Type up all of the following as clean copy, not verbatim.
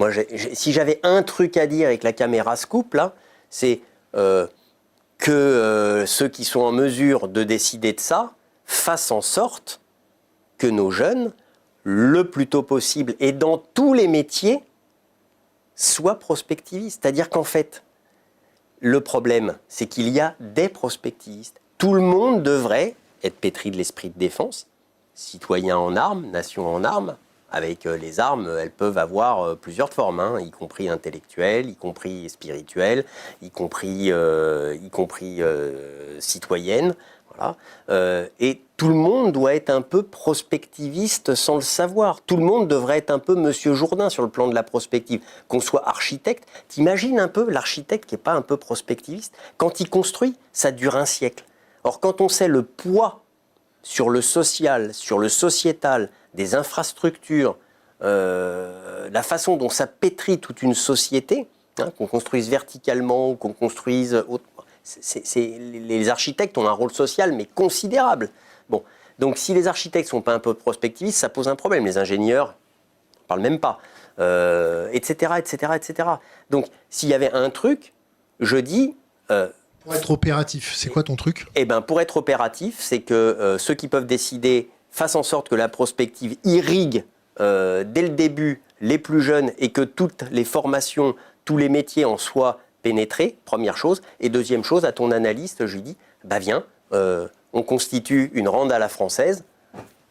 Moi, si j'avais un truc à dire et que la caméra se coupe, là, c'est que ceux qui sont en mesure de décider de ça fassent en sorte que nos jeunes, le plus tôt possible et dans tous les métiers, soient prospectivistes. C'est-à-dire qu'en fait, le problème, c'est qu'il y a des prospectivistes. Tout le monde devrait être pétri de l'esprit de défense, citoyen en armes, nation en armes. Avec les armes, elles peuvent avoir plusieurs formes, hein, y compris intellectuelles, y compris spirituelles, y compris citoyennes. Voilà. Et tout le monde doit être un peu prospectiviste sans le savoir. Tout le monde devrait être un peu Monsieur Jourdain sur le plan de la prospective. Qu'on soit architecte, t'imagines un peu l'architecte qui n'est pas un peu prospectiviste? Quand il construit, ça dure un siècle. Or, quand on sait le poids sur le social, sur le sociétal, des infrastructures, la façon dont ça pétrit toute une société, hein, qu'on construise verticalement ou qu'on construise... les architectes ont un rôle social, mais considérable. Bon, donc si les architectes ne sont pas un peu prospectivistes, ça pose un problème. Les ingénieurs, on ne parle même pas, etc., etc., etc. Donc, s'il y avait un truc, je dis... pour être opératif, c'est quoi ton truc? Eh bien, pour être opératif, c'est que ceux qui peuvent décider fassent en sorte que la prospective irrigue dès le début les plus jeunes et que toutes les formations, tous les métiers en soient pénétrés, première chose. Et deuxième chose, à ton analyste, je lui dis, bah viens, on constitue une rande à la française,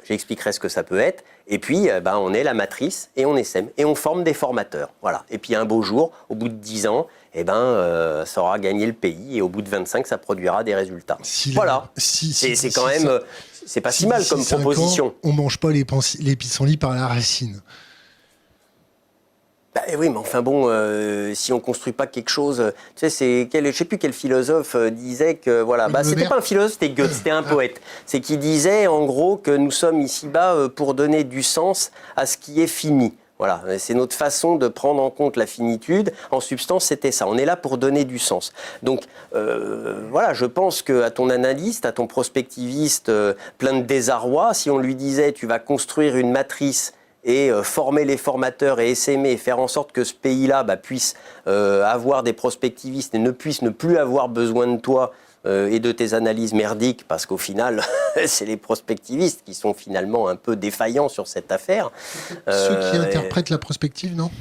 j'expliquerai ce que ça peut être, et puis on est la matrice et on essaime, et on forme des formateurs. Voilà. Et puis un beau jour, au bout de 10 ans, ça aura gagné le pays, et au bout de 25, ça produira des résultats. Voilà. C'est quand même... c'est pas si mal comme proposition. Ans, on mange pas les pissenlits par la racine. Bah, oui, mais enfin bon, si on construit pas quelque chose, tu sais, je sais plus quel philosophe disait que voilà, c'était pas un philosophe, c'était Goethe, c'était un poète. C'est qui disait en gros que nous sommes ici-bas pour donner du sens à ce qui est fini. Voilà, c'est notre façon de prendre en compte la finitude. En substance, c'était ça. On est là pour donner du sens. Donc, voilà, je pense qu'à ton analyste, à ton prospectiviste plein de désarroi, si on lui disait « tu vas construire une matrice » et former les formateurs et essaimer et faire en sorte que ce pays-là puisse avoir des prospectivistes et ne puisse ne plus avoir besoin de toi et de tes analyses merdiques, parce qu'au final, c'est les prospectivistes qui sont finalement un peu défaillants sur cette affaire. Ceux qui interprètent la prospective, non ?